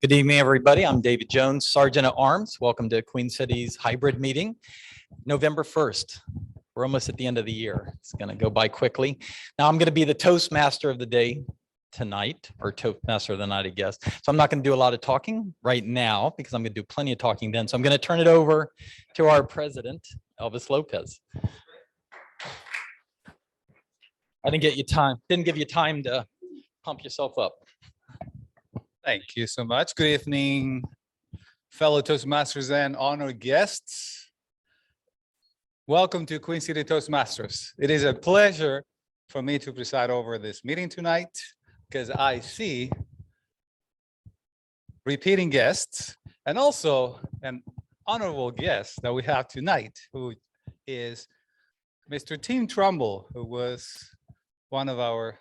Good evening, everybody. I'm David Jones, Sergeant at Arms. Welcome to Queen City's hybrid meeting. November 1st. We're almost at the end of the year. It's going to go by quickly. Now I'm going to be the Toastmaster of the day tonight, or Toastmaster of the night, I guess. So I'm not going to do a lot of talking right now because I'm going to do plenty of talking then. So I'm going to turn it over to our president, Elvis Lopez. I didn't give you time to pump yourself up. Thank you so much. Good evening, fellow Toastmasters and honored guests. Welcome to Queen City Toastmasters. It is a pleasure for me to preside over this meeting tonight because I see repeating guests and also an honorable guest that we have tonight, who is Mr. Tim Trumbull, who is one of our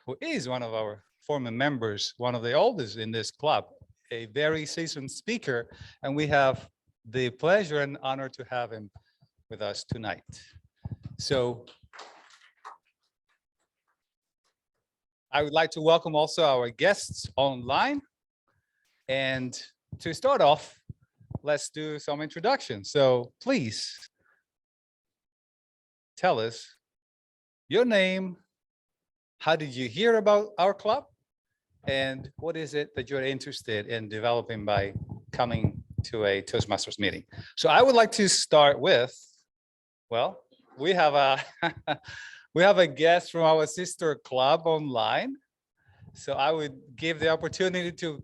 former members, one of the oldest in this club, a very seasoned speaker, and we have the pleasure and honor to have him with us tonight. So I would like to welcome also our guests online. And to start off, let's do some introductions. So please tell us your name, how did you hear about our club? And what is it that you're interested in developing by coming to a Toastmasters meeting? So I would like to start with, well, we have a guest from our sister club online. So I would give the opportunity to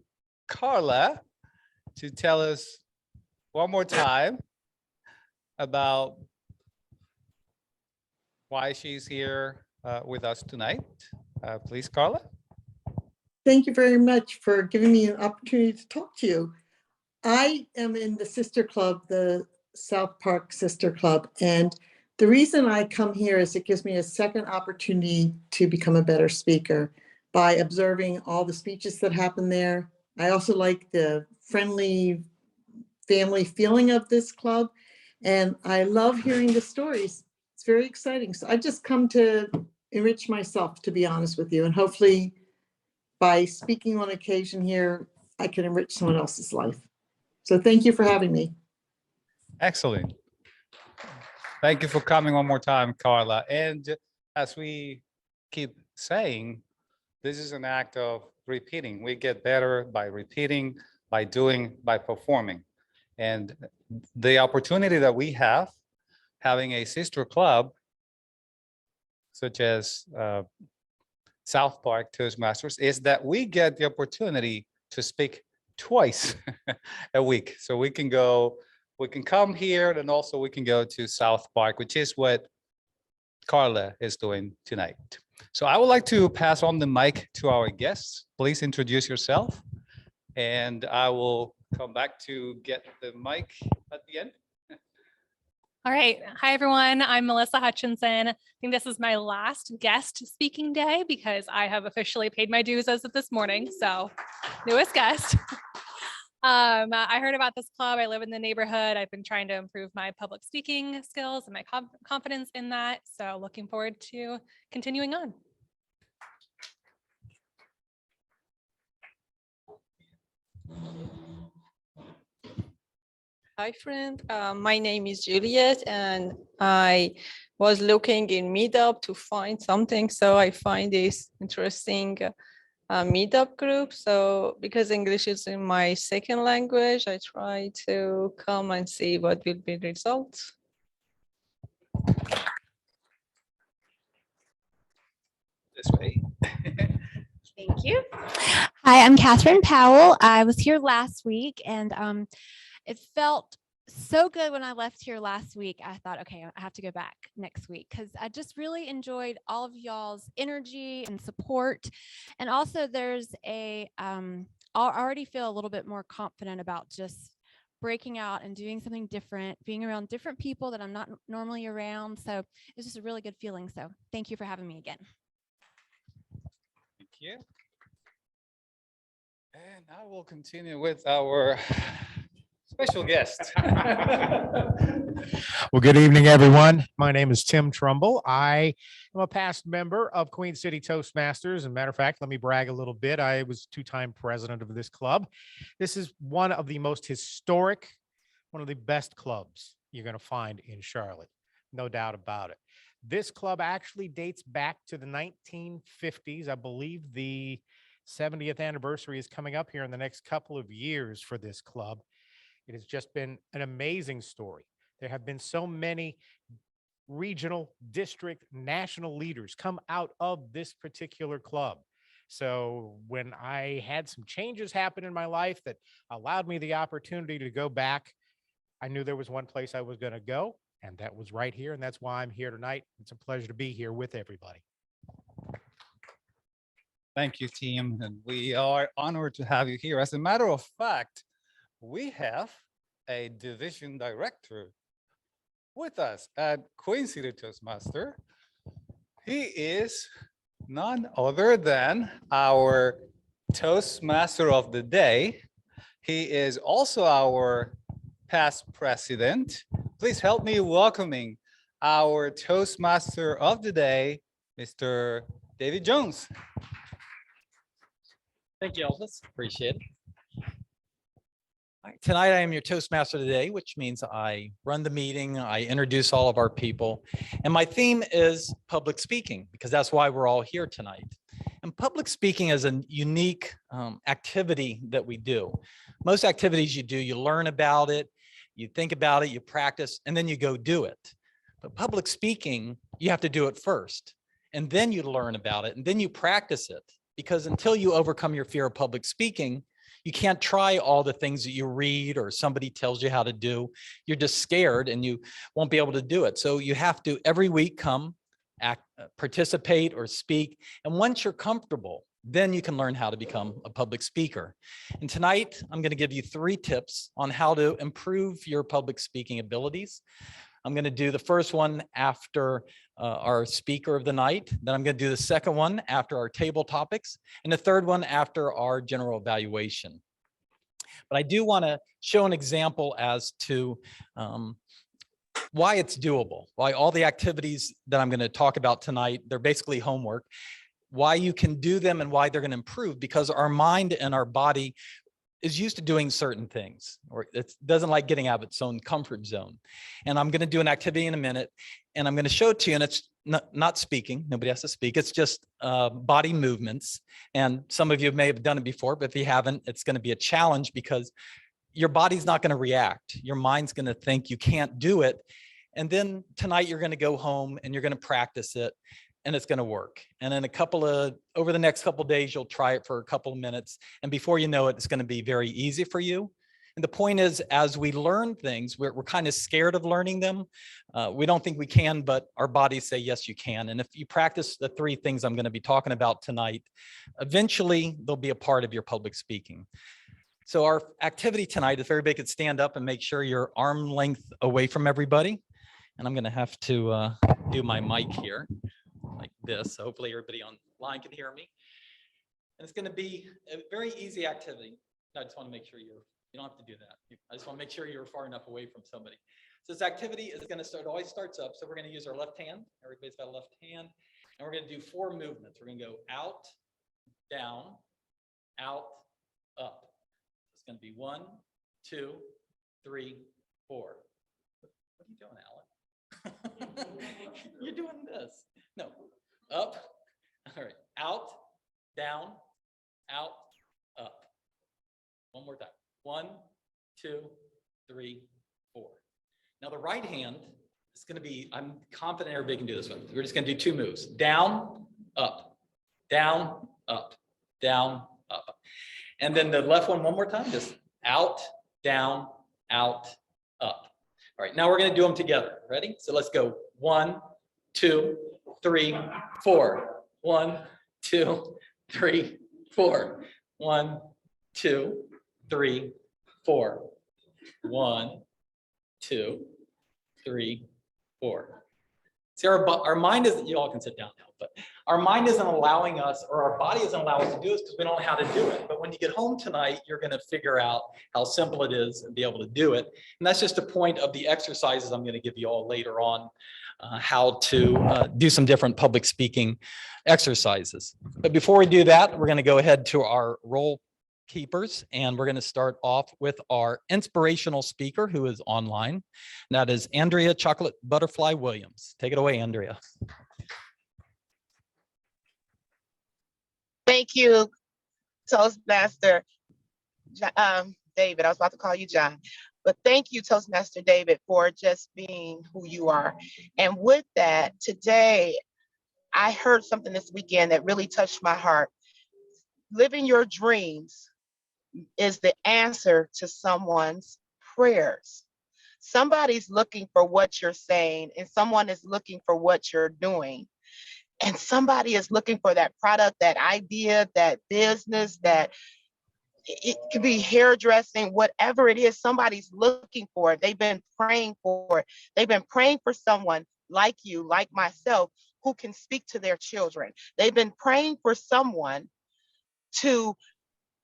Carla to tell us one more time about why she's here with us tonight. Please, Carla. Thank you very much for giving me an opportunity to talk to you. I am in the sister club, the South Park Sister Club, and the reason I come here is it gives me a second opportunity to become a better speaker by observing all the speeches that happen there. I also like the friendly family feeling of this club, and I love hearing the stories. It's very exciting. So I just come to enrich myself, to be honest with you, and hopefully by speaking on occasion here, I can enrich someone else's life. So thank you for having me. Excellent. Thank you for coming one more time, Carla. And as we keep saying, this is an act of repeating. We get better by repeating, by doing, by performing. And the opportunity that we have, having a sister club, such as South Park Toastmasters, is that we get the opportunity to speak twice a week. So we can come here, and also we can go to South Park, which is what Carla is doing tonight. So I would like to pass on the mic to our guests. Please introduce yourself, and I will come back to get the mic at the end. All right. Hi, everyone. I'm Melissa Hutchinson. I think this is my last guest speaking day because I have officially paid my dues as of this morning. So newest guest. I heard about this club. I live in the neighborhood. I've been trying to improve my public speaking skills and my confidence in that. So looking forward to continuing on. Hi, friend. My name is Juliet, and I was looking in Meetup to find something. So I find this interesting Meetup group. So because English is in my second language, I try to come and see what will be the results. This way. Thank you. Hi, I'm Catherine Powell. I was here last week, and it felt so good when I left here last week. I thought, okay, I have to go back next week because I just really enjoyed all of y'all's energy and support. And also there's I already feel a little bit more confident about just breaking out and doing something different, being around different people that I'm not normally around. So it's just a really good feeling. So thank you for having me again. Thank you. And I will continue with our special guest. Well, good evening, everyone. My name is Tim Trumbull. I am a past member of Queen City Toastmasters. As a matter of fact, let me brag a little bit. I was two-time president of this club. This is one of the most historic, one of the best clubs you're going to find in Charlotte. No doubt about it. This club actually dates back to the 1950s. I believe the 70th anniversary is coming up here in the next couple of years for this club. It has just been an amazing story. There have been so many regional, district, national leaders come out of this particular club. So when I had some changes happen in my life that allowed me the opportunity to go back, I knew there was one place I was going to go, and that was right here. And that's why I'm here tonight. It's a pleasure to be here with everybody. Thank you, team. And we are honored to have you here. As a matter of fact, we have a division director with us at Queen City Toastmaster. He is none other than our Toastmaster of the Day. He is also our past president. Please help me welcoming our Toastmaster of the Day, Mr. David Jones. Thank you, Elvis. Appreciate it. All right, tonight I am your Toastmaster today, which means I run the meeting, I introduce all of our people, and my theme is public speaking, because that's why we're all here tonight. And public speaking is a unique activity that we do. Most activities you do, you learn about it, you think about it, you practice, and then you go do it. But public speaking, you have to do it first, and then you learn about it, and then you practice it. Because until you overcome your fear of public speaking, you can't try all the things that you read or somebody tells you how to do. You're just scared and you won't be able to do it. So you have to every week come, participate or speak. And once you're comfortable, then you can learn how to become a public speaker. And tonight, I'm going to give you 3 tips on how to improve your public speaking abilities. I'm going to do the first one after our speaker of the night. Then I'm going to do the second one after our table topics, and the third one after our general evaluation. But I do want to show an example as to why it's doable, why all the activities that I'm going to talk about tonight, they're basically homework, why you can do them and why they're going to improve, because our mind and our body is used to doing certain things, or it doesn't like getting out of its own comfort zone. And I'm going to do an activity in a minute, and I'm going to show it to you, and it's not speaking. Nobody has to speak. It's just body movements. And some of you may have done it before, but if you haven't, it's going to be a challenge because your body's not going to react. Your mind's going to think you can't do it. And then tonight you're going to go home and you're going to practice it, and it's going to work. And then over the next couple of days, you'll try it for a couple of minutes. And before you know it, it's going to be very easy for you. And the point is, as we learn things, we're kind of scared of learning them. We don't think we can, but our bodies say, yes, you can. And if you practice the 3 things I'm going to be talking about tonight, eventually they'll be a part of your public speaking. So our activity tonight, if everybody could stand up and make sure you're arm length away from everybody. And I'm going to have to do my mic here like this. So hopefully everybody online can hear me. And it's going to be a very easy activity. I just want to make sure you don't have to do that. I just want to make sure you're far enough away from somebody. So this activity is going to start, always starts up. So we're going to use our left hand. Everybody's got a left hand. And we're going to do 4 movements. We're going to go out, down, out, up. It's going to be 1, 2, 3, 4. What are you doing, Alan? You're doing this. No, up. All right, out, down, out, up. One more time. 1, 2, 3, 4. Now the right hand is going to be, I'm confident everybody can do this one. We're just going to do 2 moves. Down, up, down, up, down, up. And then the left one more time, just out, down, out, up. All right, now we're going to do them together. Ready? So let's go. 1, 2, 3, 4. 1, 2, 3, 4. 1, 2, 3, 4. 1, 2, 3, 4. See, our mind is, you all can sit down now. but our mind isn't allowing us, or our body isn't allowing us to do this because we don't know how to do it. But when you get home tonight, you're going to figure out how simple it is and be able to do it. And that's just a point of the exercises I'm going to give you all later on, how to do some different public speaking exercises. But before we do that, we're going to go ahead to our roll keepers, and we're going to start off with our inspirational speaker who is online. And that is Andrea Chocolate Butterfly Williams. Take it away, Andrea. Thank you, Toastmaster David. I was about to call you John, but thank you, Toastmaster David, for just being who you are. And with that, today, I heard something this weekend that really touched my heart. Living your dreams is the answer to someone's prayers. Somebody's looking for what you're saying, and someone is looking for what you're doing. And somebody is looking for that product, that idea, that business, that it could be hairdressing, whatever it is, somebody's looking for it. They've been praying for it. They've been praying for someone like you, like myself, who can speak to their children. They've been praying for someone to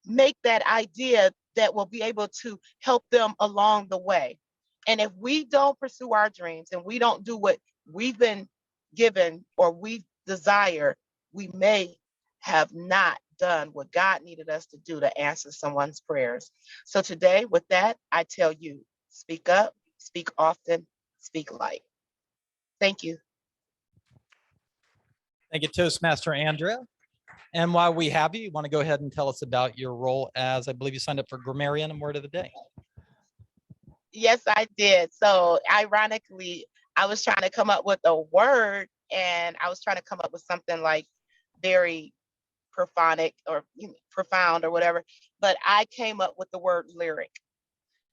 make that idea that will be able to help them along the way. And if we don't pursue our dreams and we don't do what we've been given or we desire, we may have not done what God needed us to do to answer someone's prayers. So today, with that, I tell you, speak up, speak often, speak light. Thank you. Thank you, Toastmaster Andrea. And while we have you, you want to go ahead and tell us about your role as, I believe you signed up for grammarian and word of the day. Yes, I did. So ironically, I was trying to come up with a word, and I was trying to come up with something like very prophonic or profound or whatever, but I came up with the word lyric.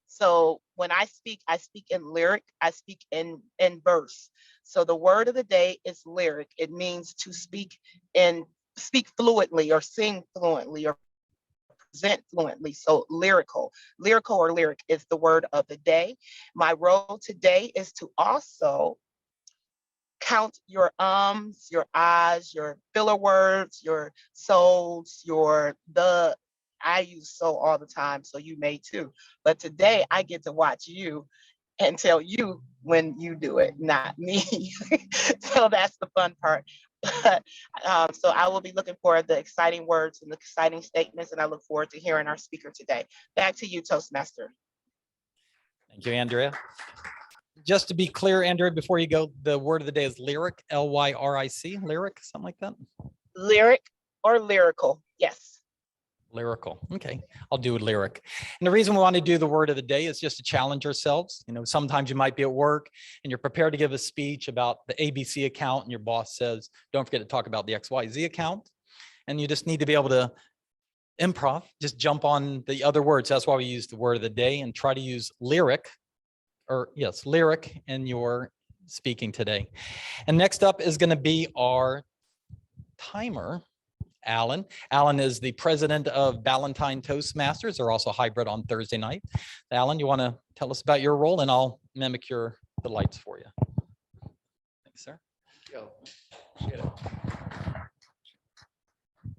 So when I speak in lyric, I speak in verse. So the word of the day is lyric. It means to speak fluently or sing fluently or present fluently. So lyrical or lyric is the word of the day. My role today is to also count your ums, your ahs, your filler words, your souls, I use so all the time, so you may too. But today I get to watch you and tell you when you do it, not me. So that's the fun part. But, so I will be looking for the exciting words and the exciting statements, and I look forward to hearing our speaker today. Back to you, Toastmaster. Thank you, Andrea. Just to be clear, Andrea, before you go, the word of the day is lyric, L-Y-R-I-C, lyric, something like that? Lyric or lyrical, yes. Lyrical. Okay, I'll do a lyric. And the reason we want to do the word of the day is just to challenge ourselves. You know, sometimes you might be at work and you're prepared to give a speech about the ABC account, and your boss says, don't forget to talk about the XYZ account. And you just need to be able to improv, just jump on the other words. That's why we use the word of the day, and try to use lyric in your speaking today. And next up is going to be our timer, Alan. Alan is the president of Ballantine Toastmasters. They're also hybrid on Thursday night. Alan, you want to tell us about your role, and I'll mimic the lights for you. Thanks, sir.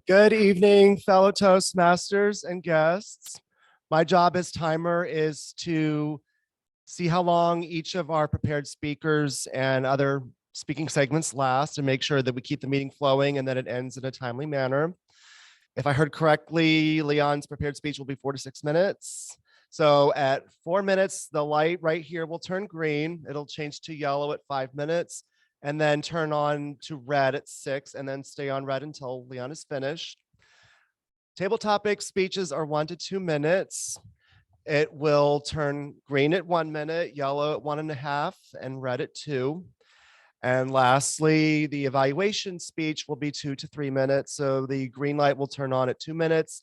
Good evening, fellow Toastmasters and guests. My job as timer is to see how long each of our prepared speakers and other speaking segments last, and make sure that we keep the meeting flowing and that it ends in a timely manner. If I heard correctly, Leon's prepared speech will be 4 to 6 minutes. So at 4 minutes, the light right here will turn green. It'll change to yellow at 5 minutes, and then turn on to red at 6, and then stay on red until Leon is finished. Table topic speeches are 1 to 2 minutes. It will turn green at 1 minute, yellow at 1.5, and red at 2. And lastly, the evaluation speech will be 2 to 3 minutes. So the green light will turn on at 2 minutes,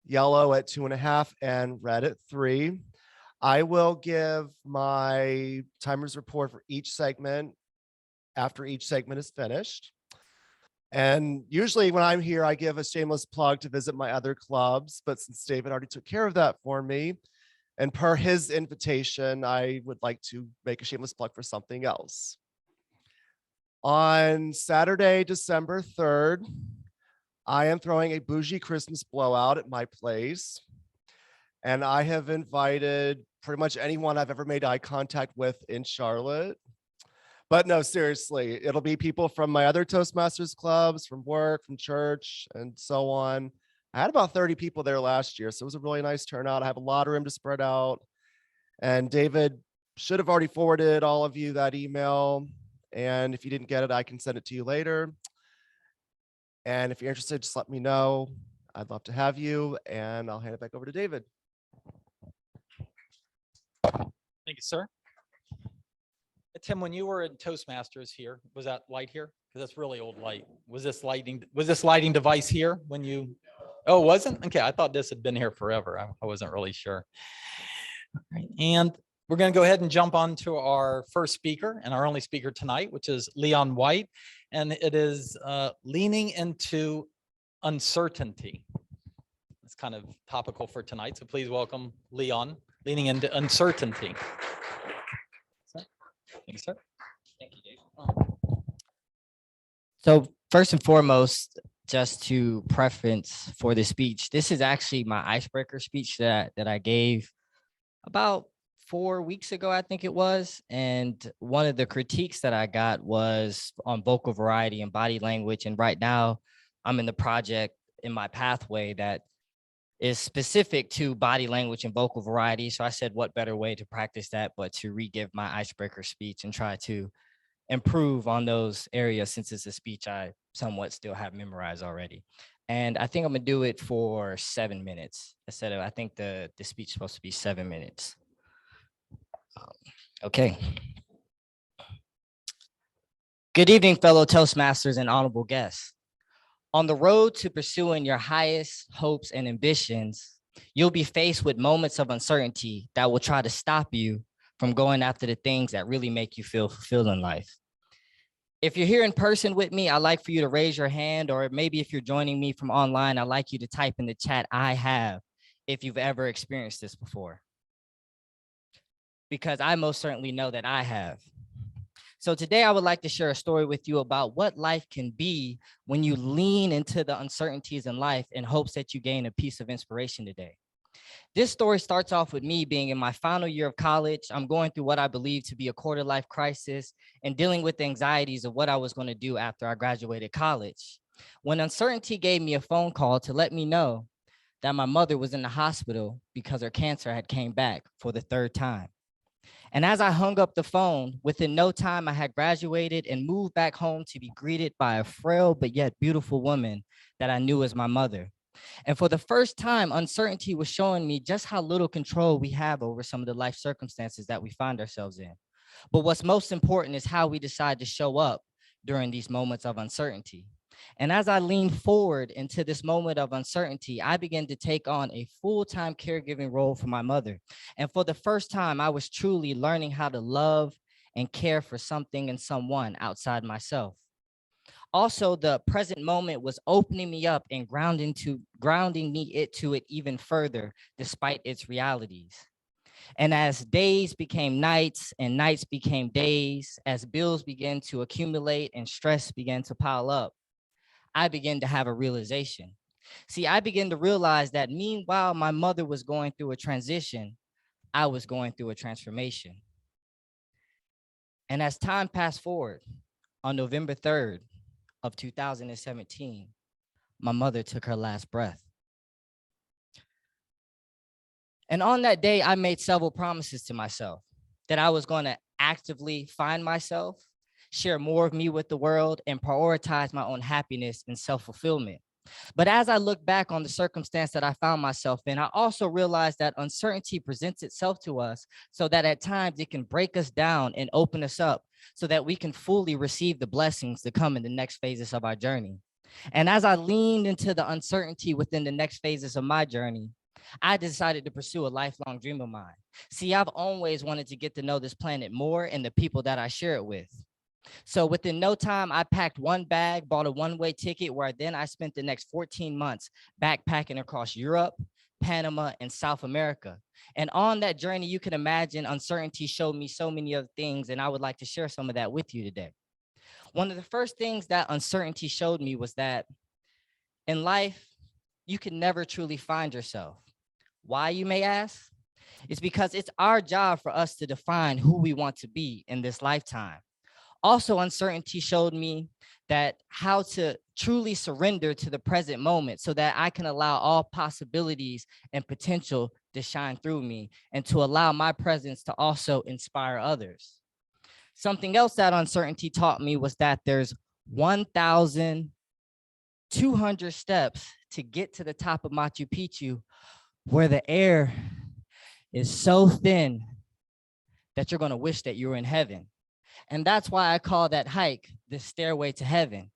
yellow at 2.5, and red at 3. I will give my timer's report for each segment after each segment is finished. And usually when I'm here, I give a shameless plug to visit my other clubs, but since David already took care of that for me, and per his invitation, I would like to make a shameless plug for something else. On Saturday, December 3rd, I am throwing a bougie Christmas blowout at my place. And I have invited pretty much anyone I've ever made eye contact with in Charlotte. But no, seriously, it'll be people from my other Toastmasters clubs, from work, from church, and so on. I had about 30 people there last year, so it was a really nice turnout. I have a lot of room to spread out. And David should have already forwarded all of you that email. And if you didn't get it, I can send it to you later. And if you're interested, just let me know. I'd love to have you, and I'll hand it back over to David. Thank you, sir. Tim, when you were in Toastmasters here, was that light here? Because that's really old light. Was this lighting device here when you? Oh, it wasn't? Okay, I thought this had been here forever. I wasn't really sure. All right, and we're going to go ahead and jump on to our first speaker and our only speaker tonight, which is Leon White. And it is leaning into uncertainty. It's kind of topical for tonight. So please welcome Leon, leaning into uncertainty. Thank you, sir. Thank you, Dave. So first and foremost, just to preference for the speech, this is actually my icebreaker speech that I gave about 4 weeks ago, I think it was. And one of the critiques that I got was on vocal variety and body language. And right now I'm in the project in my pathway that is specific to body language and vocal variety. So I said, what better way to practice that but to re-give my icebreaker speech and try to improve on those areas, since it's a speech I somewhat still have memorized already. And I think I'm gonna do it for 7 minutes instead of, I think the speech is supposed to be 7 minutes. Okay. Good evening, fellow Toastmasters and honorable guests. On the road to pursuing your highest hopes and ambitions, you'll be faced with moments of uncertainty that will try to stop you from going after the things that really make you feel fulfilled in life. If you're here in person with me, I'd like for you to raise your hand, or maybe if you're joining me from online, I'd like you to type in the chat, I have, if you've ever experienced this before. Because I most certainly know that I have. So today I would like to share a story with you about what life can be when you lean into the uncertainties in life in hopes that you gain a piece of inspiration today. This story starts off with me being in my final year of college. I'm going through what I believe to be a quarter life crisis and dealing with the anxieties of what I was going to do after I graduated college, when uncertainty gave me a phone call to let me know that my mother was in the hospital because her cancer had came back for the 3rd time. And as I hung up the phone, within no time, I had graduated and moved back home to be greeted by a frail but yet beautiful woman that I knew as my mother. And for the first time, uncertainty was showing me just how little control we have over some of the life circumstances that we find ourselves in. But what's most important is how we decide to show up during these moments of uncertainty. And as I leaned forward into this moment of uncertainty, I began to take on a full-time caregiving role for my mother. And for the first time, I was truly learning how to love and care for something and someone outside myself. Also, the present moment was opening me up and grounding me to it even further, despite its realities. And as days became nights and nights became days, as bills began to accumulate and stress began to pile up, I began to have a realization. See, I began to realize that meanwhile my mother was going through a transition, I was going through a transformation. And as time passed forward, on November 3rd of 2017, my mother took her last breath. And on that day, I made several promises to myself that I was going to actively find myself, share more of me with the world, and prioritize my own happiness and self-fulfillment. But as I look back on the circumstance that I found myself in, I also realized that uncertainty presents itself to us so that at times it can break us down and open us up so that we can fully receive the blessings that come in the next phases of our journey. And as I leaned into the uncertainty within the next phases of my journey, I decided to pursue a lifelong dream of mine. See, I've always wanted to get to know this planet more and the people that I share it with. So within no time, I packed one bag, bought a one-way ticket, where I spent the next 14 months backpacking across Europe, Panama, and South America. And on that journey, you can imagine uncertainty showed me so many other things, and I would like to share some of that with you today. One of the first things that uncertainty showed me was that in life, you can never truly find yourself. Why, you may ask? It's because it's our job for us to define who we want to be in this lifetime. Also, uncertainty showed me that how to truly surrender to the present moment so that I can allow all possibilities and potential to shine through me and to allow my presence to also inspire others. Something else that uncertainty taught me was that there's 1,200 steps to get to the top of Machu Picchu, where the air is so thin that you're going to wish that you were in heaven. And that's why I call that hike the stairway to heaven.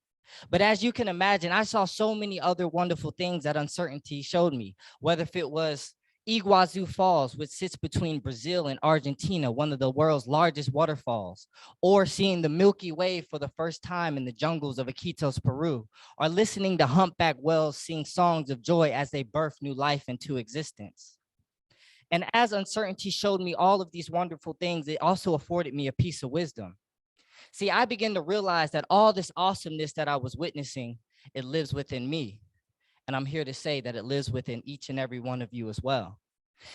But as you can imagine, I saw so many other wonderful things that uncertainty showed me, whether if it was Iguazu Falls, which sits between Brazil and Argentina, one of the world's largest waterfalls, or seeing the Milky Way for the first time in the jungles of Iquitos, Peru, or listening to humpback whales sing songs of joy as they birth new life into existence. And as uncertainty showed me all of these wonderful things, it also afforded me a piece of wisdom. See, I began to realize that all this awesomeness that I was witnessing, it lives within me. And I'm here to say that it lives within each and every one of you as well.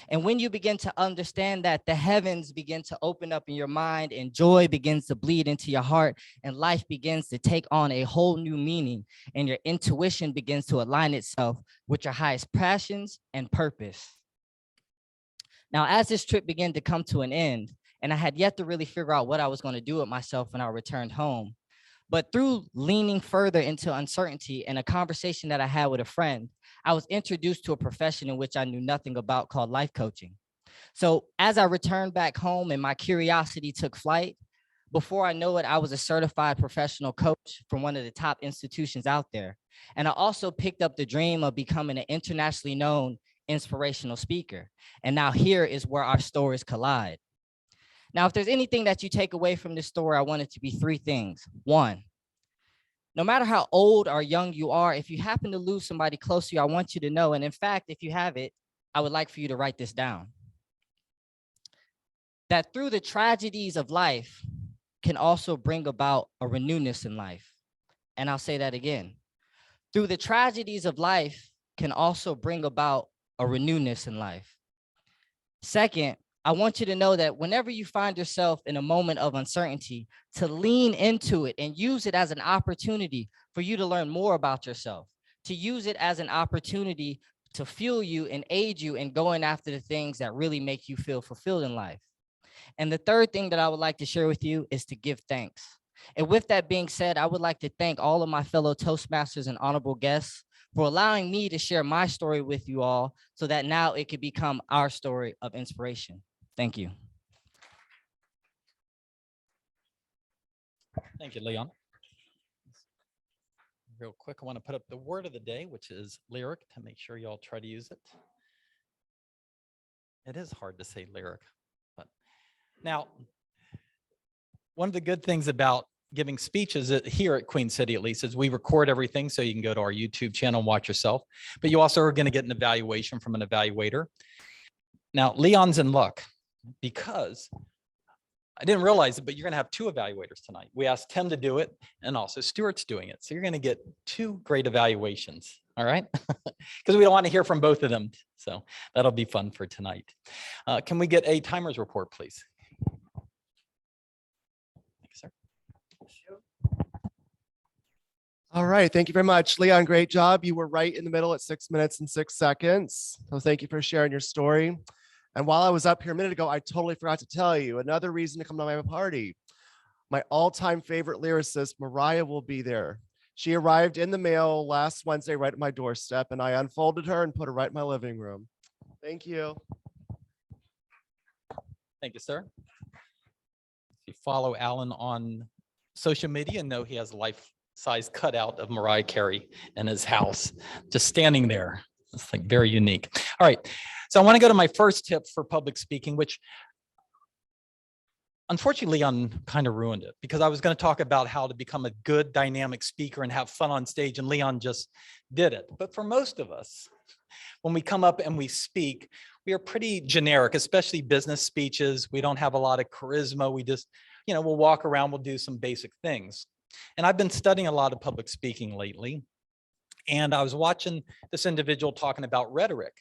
And when you begin to understand that, the heavens begin to open up in your mind and joy begins to bleed into your heart and life begins to take on a whole new meaning and your intuition begins to align itself with your highest passions and purpose. Now, as this trip began to come to an end, and I had yet to really figure out what I was going to do with myself when I returned home, but through leaning further into uncertainty and a conversation that I had with a friend, I was introduced to a profession in which I knew nothing about called life coaching. So as I returned back home and my curiosity took flight, before I know it, I was a certified professional coach from one of the top institutions out there. And I also picked up the dream of becoming an internationally known inspirational speaker. And now here is where our stories collide. Now, if there's anything that you take away from this story, I want it to be three things. One, no matter how old or young you are, if you happen to lose somebody close to you, I want you to know, and in fact, if you have it, I would like for you to write this down, that through the tragedies of life can also bring about a renewedness in life. And I'll say that again. Through the tragedies of life can also bring about a renewedness in life. Second, I want you to know that whenever you find yourself in a moment of uncertainty, to lean into it and use it as an opportunity for you to learn more about yourself, to use it as an opportunity to fuel you and aid you in going after the things that really make you feel fulfilled in life. And the third thing that I would like to share with you is to give thanks. And with that being said, I would like to thank all of my fellow Toastmasters and honorable guests for allowing me to share my story with you all so that now it could become our story of inspiration. Thank you. Thank you, Leon. Real quick, I want to put up the word of the day, which is lyric, to make sure you all try to use it. It is hard to say lyric, but now, one of the good things about giving speeches here at Queen City, at least, is we record everything so you can go to our YouTube channel and watch yourself, but you also are going to get an evaluation from an evaluator. Now, Leon's in luck because I didn't realize it, but you're going to have two evaluators tonight. We asked Tim to do it, and also Stuart's doing it. So you're going to get two great evaluations, all right? Because we don't want to hear from both of them. So that'll be fun for tonight. Can we get a timers report, please? Thank you, sir. All right, thank you very much, Leon. Great job. You were right in the middle at 6 minutes and 6 seconds. So thank you for sharing your story. And while I was up here a minute ago, I totally forgot to tell you another reason to come to my party. My all-time favorite lyricist, Mariah, will be there. She arrived in the mail last Wednesday right at my doorstep, and I unfolded her and put her right in my living room. Thank you. Thank you, sir. If you follow Alan on social media, know he has a life-size cutout of Mariah Carey in his house, just standing there. It's like very unique. All right, so I want to go to my first tip for public speaking, which unfortunately Leon kind of ruined it, because I was going to talk about how to become a good dynamic speaker and have fun on stage, and Leon just did it. But for most of us, when we come up and we speak, we are pretty generic, especially business speeches. We don't have a lot of charisma. We just, we'll walk around, we'll do some basic things. And I've been studying a lot of public speaking lately. And I was watching this individual talking about rhetoric.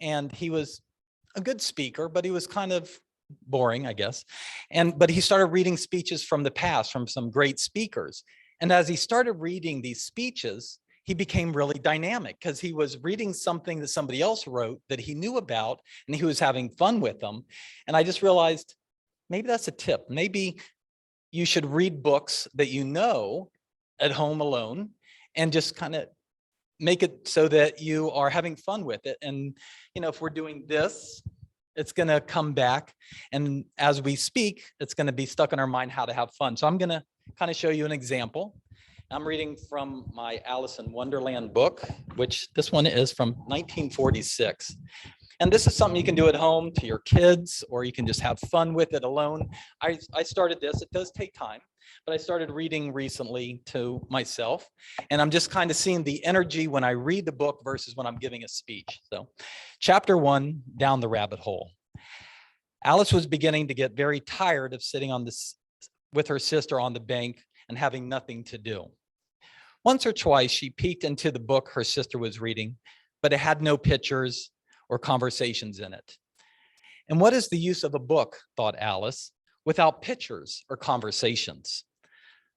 And he was a good speaker, but he was kind of boring, I guess. But he started reading speeches from the past from some great speakers. And as he started reading these speeches, he became really dynamic because he was reading something that somebody else wrote that he knew about, and he was having fun with them. And I just realized maybe that's a tip. Maybe you should read books that you know at home alone and just kind of make it so that you are having fun with it. And, if we're doing this, it's going to come back. And as we speak, it's going to be stuck in our mind how to have fun. So I'm going to kind of show you an example. I'm reading from my Alice in Wonderland book, which this one is from 1946. And this is something you can do at home to your kids, or you can just have fun with it alone. I started this. It does take time, but I started reading recently to myself. And I'm just kind of seeing the energy when I read the book versus when I'm giving a speech. So chapter 1, Down the Rabbit Hole. Alice was beginning to get very tired of sitting on this with her sister on the bank and having nothing to do. Once or twice, she peeked into the book her sister was reading, but it had no pictures or conversations in it. And what is the use of a book, thought Alice, without pictures or conversations?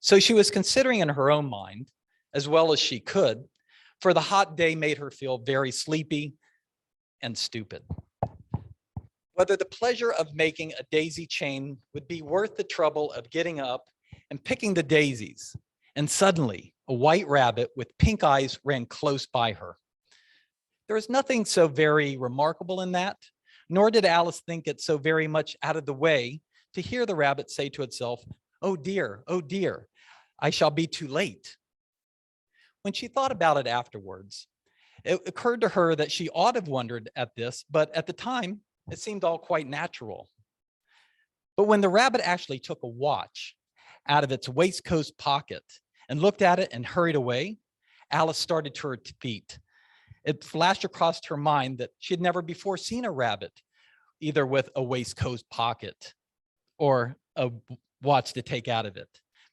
So she was considering in her own mind, as well as she could, for the hot day made her feel very sleepy and stupid. Whether the pleasure of making a daisy chain would be worth the trouble of getting up and picking the daisies. And suddenly, a white rabbit with pink eyes ran close by her. There was nothing so very remarkable in that, nor did Alice think it so very much out of the way to hear the rabbit say to itself, oh dear, I shall be too late." When she thought about it afterwards, it occurred to her that she ought to have wondered at this, but at the time, it seemed all quite natural. But when the rabbit actually took a watch out of its waistcoat pocket and looked at it and hurried away, Alice started to her feet. It flashed across her mind that she had never before seen a rabbit, either with a waistcoat pocket or a watch to take out of it.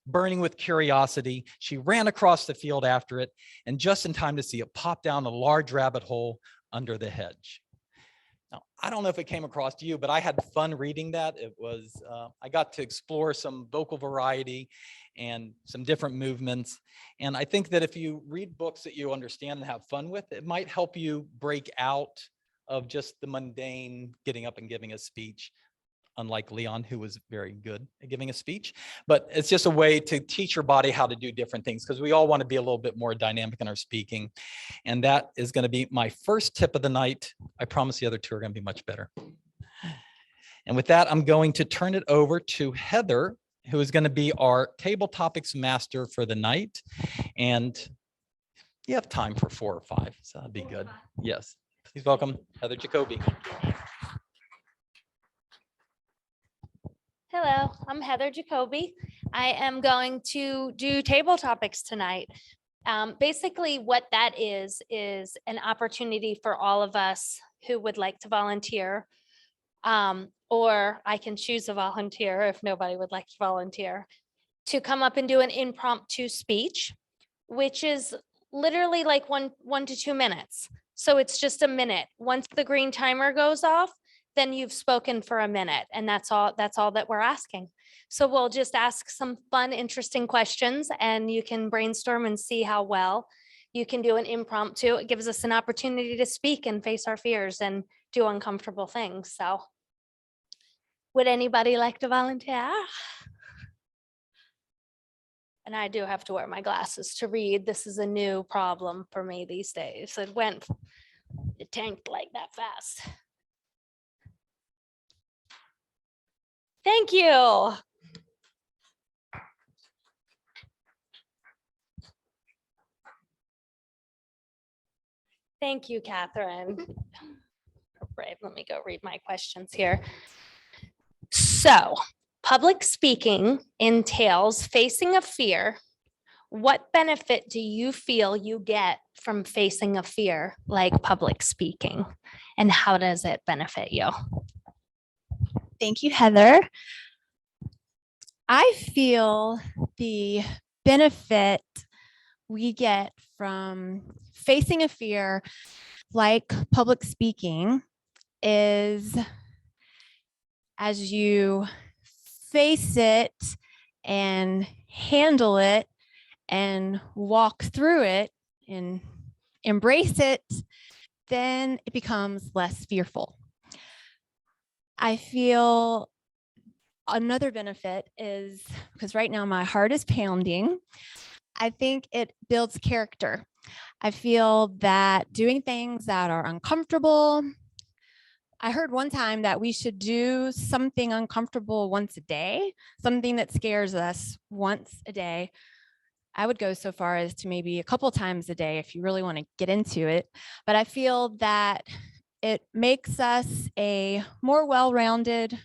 Burning with curiosity, she ran across the field after it, and just in time to see it pop down a large rabbit hole under the hedge. Now, I don't know if it came across to you, but I had fun reading that. It was, I got to explore some vocal variety and some different movements. And I think that if you read books that you understand and have fun with, it might help you break out of just the mundane getting up and giving a speech, unlike Leon, who was very good at giving a speech. But it's just a way to teach your body how to do different things, because we all want to be a little bit more dynamic in our speaking. And that is going to be my first tip of the night. I promise the other two are going to be much better. And with that, I'm going to turn it over to Heather, who is going to be our table topics master for the night. And you have time for 4 or 5, so that'd be good. Yes, please welcome Heather Jacoby. Hello, I'm Heather Jacoby. I am going to do table topics tonight. Basically, what that is an opportunity for all of us who would like to volunteer. Or I can choose a volunteer if nobody would like to volunteer, to come up and do an impromptu speech, which is literally like one to 2 minutes. So it's just a minute. Once the green timer goes off, then you've spoken for a minute, and that's all that we're asking. So we'll just ask some fun, interesting questions, and you can brainstorm and see how well you can do an impromptu. It gives us an opportunity to speak and face our fears and do uncomfortable things. So would anybody like to volunteer? And I do have to wear my glasses to read. This is a new problem for me these days. It tanked like that fast. Thank you. Thank you, Catherine. Right, let me go read my questions here. So, public speaking entails facing a fear. What benefit do you feel you get from facing a fear like public speaking? And how does it benefit you? Thank you, Heather. I feel the benefit we get from facing a fear like public speaking is as you face it and handle it and walk through it and embrace it, then it becomes less fearful. I feel another benefit is because right now my heart is pounding. I think it builds character. I feel that doing things that are uncomfortable. I heard one time that we should do something uncomfortable once a day, something that scares us once a day. I would go so far as to maybe a couple times a day if you really want to get into it. But I feel that it makes us a more well-rounded,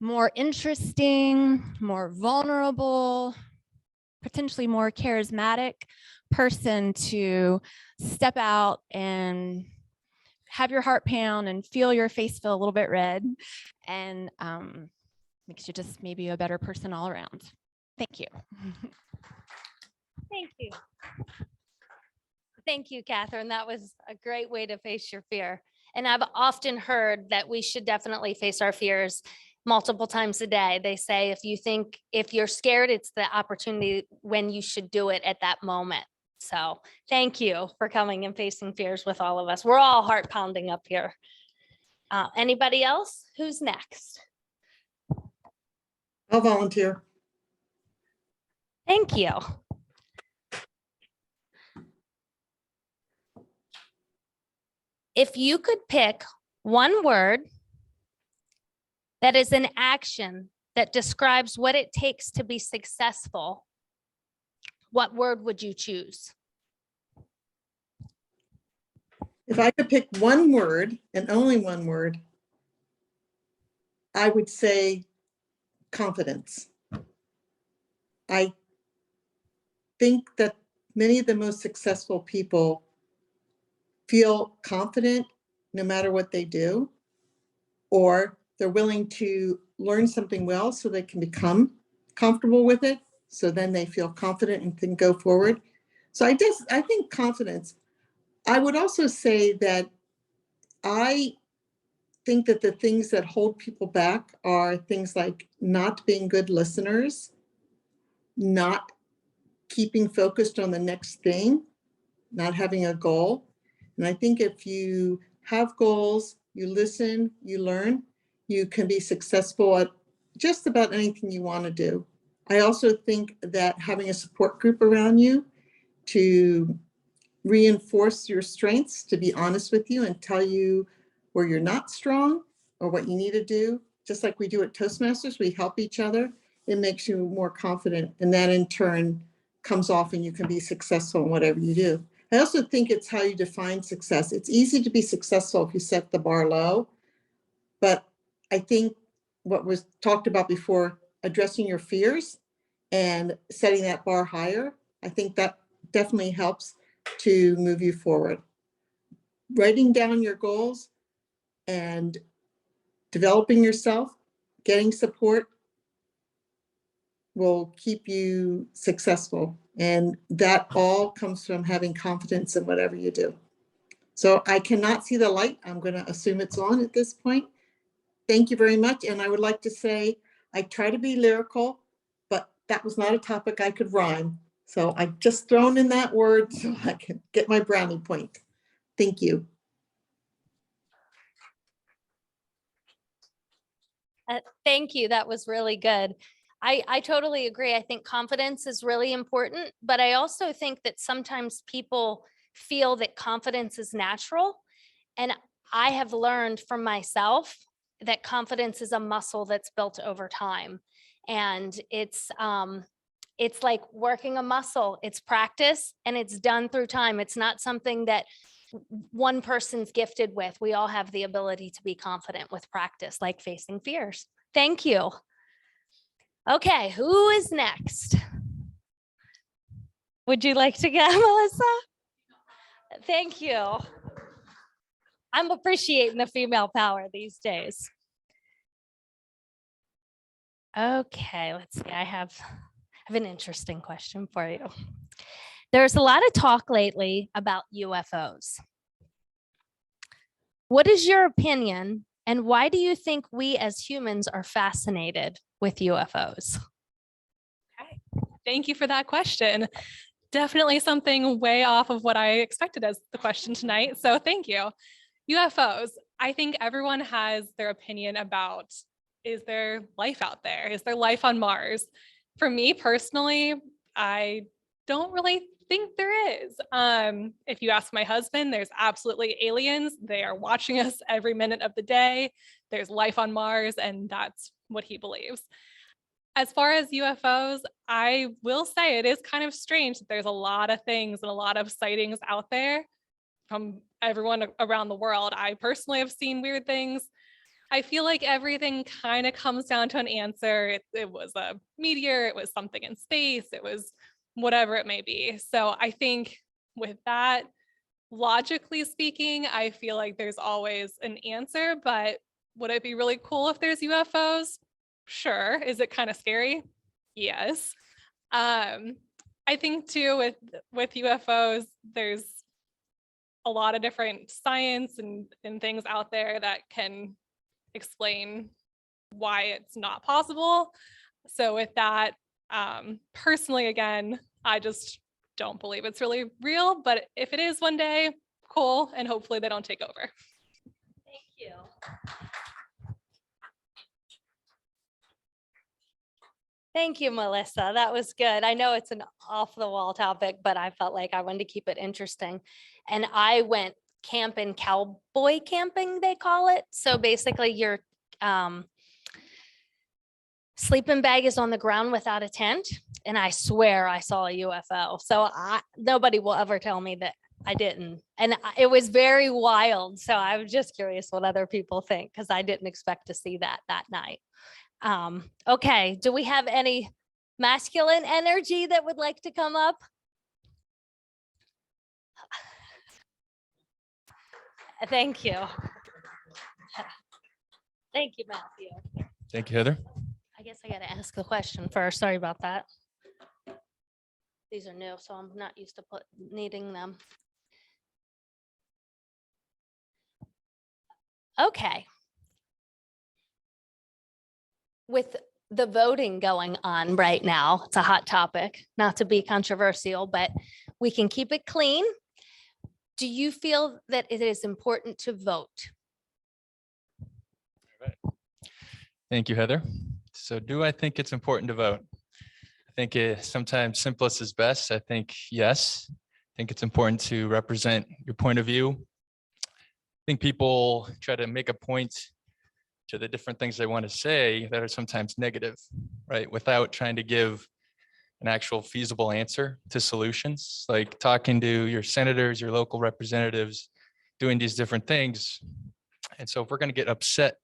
more interesting, more vulnerable, potentially more charismatic person to step out and have your heart pound and feel your face feel a little bit red, and makes you just maybe a better person all around. Thank you. Thank you. Thank you, Catherine. That was a great way to face your fear. And I've often heard that we should definitely face our fears multiple times a day. They say if you're scared, it's the opportunity when you should do it at that moment. So thank you for coming and facing fears with all of us. We're all heart pounding up here. Anybody else? Who's next? I'll volunteer. Thank you. If you could pick one word that is an action that describes what it takes to be successful, what word would you choose? If I could pick one word and only one word, I would say confidence. I think that many of the most successful people feel confident no matter what they do, or they're willing to learn something well so they can become comfortable with it. So then they feel confident and can go forward. So I think confidence. I would also say that I think that the things that hold people back are things like not being good listeners, not keeping focused on the next thing, not having a goal. And I think if you have goals, you listen, you learn, you can be successful at just about anything you want to do. I also think that having a support group around you to reinforce your strengths, to be honest with you and tell you where you're not strong or what you need to do, just like we do at Toastmasters, we help each other. It makes you more confident, and that in turn comes off and you can be successful in whatever you do. I also think it's how you define success. It's easy to be successful if you set the bar low, but I think what was talked about before, addressing your fears and setting that bar higher, I think that definitely helps to move you forward. Writing down your goals and developing yourself, getting support will keep you successful. And that all comes from having confidence in whatever you do. So I cannot see the light. I'm going to assume it's on at this point. Thank you very much. And I would like to say, I try to be lyrical, but that was not a topic I could rhyme. So I just thrown in that word so I can get my brownie point. Thank you. Thank you. That was really good. I totally agree. I think confidence is really important, but I also think that sometimes people feel that confidence is natural. And I have learned from myself that confidence is a muscle that's built over time. And it's like working a muscle. It's practice and it's done through time. It's not something that one person's gifted with. We all have the ability to be confident with practice, like facing fears. Thank you. Okay, who is next? Would you like to go, Melissa? Thank you. I'm appreciating the female power these days. Okay, let's see. have an interesting question for you. There's a lot of talk lately about UFOs. What is your opinion, and why do you think we as humans are fascinated with UFOs? Okay. Thank you for that question. Definitely something way off of what I expected as the question tonight. So thank you. UFOs. I think everyone has their opinion about, is there life out there? Is there life on Mars? For me personally, I don't really think there is. If you ask my husband, there's absolutely aliens. They are watching us every minute of the day. There's life on Mars, and that's what he believes. As far as UFOs, I will say it is kind of strange that there's a lot of things and a lot of sightings out there from everyone around the world. I personally have seen weird things. I feel like everything kind of comes down to an answer. It was a meteor, it was something in space, it was whatever it may be. So I think with that, logically speaking, I feel like there's always an answer, but would it be really cool if there's UFOs? Sure. Is it kind of scary? Yes. I think too with UFOs, there's a lot of different science and things out there that can explain why it's not possible. So with that, personally, again, I just don't believe it's really real, but if it is one day, cool, and hopefully they don't take over. Thank you. Thank you, Melissa. That was good. I know it's an off the wall topic, but I felt like I wanted to keep it interesting. And I went camping, cowboy camping, they call it. So basically your sleeping bag is on the ground without a tent. And I swear I saw a UFO. So nobody will ever tell me that I didn't. And it was very wild. So I was just curious what other people think, because I didn't expect to see that night. Okay, do we have any masculine energy that would like to come up? Thank you. Thank you, Matthew. Thank you, Heather. I guess I got to ask a question first. Sorry about that. These are new, so I'm not used to needing them. Okay. With the voting going on right now, it's a hot topic, not to be controversial, but we can keep it clean. Do you feel that it is important to vote? Thank you, Heather. So do I think it's important to vote? I think sometimes simplest is best. I think yes. I think it's important to represent your point of view. I think people try to make a point to the different things they want to say that are sometimes negative, right? Without trying to give an actual feasible answer to solutions, like talking to your senators, your local representatives, doing these different things. And so if we're going to get upset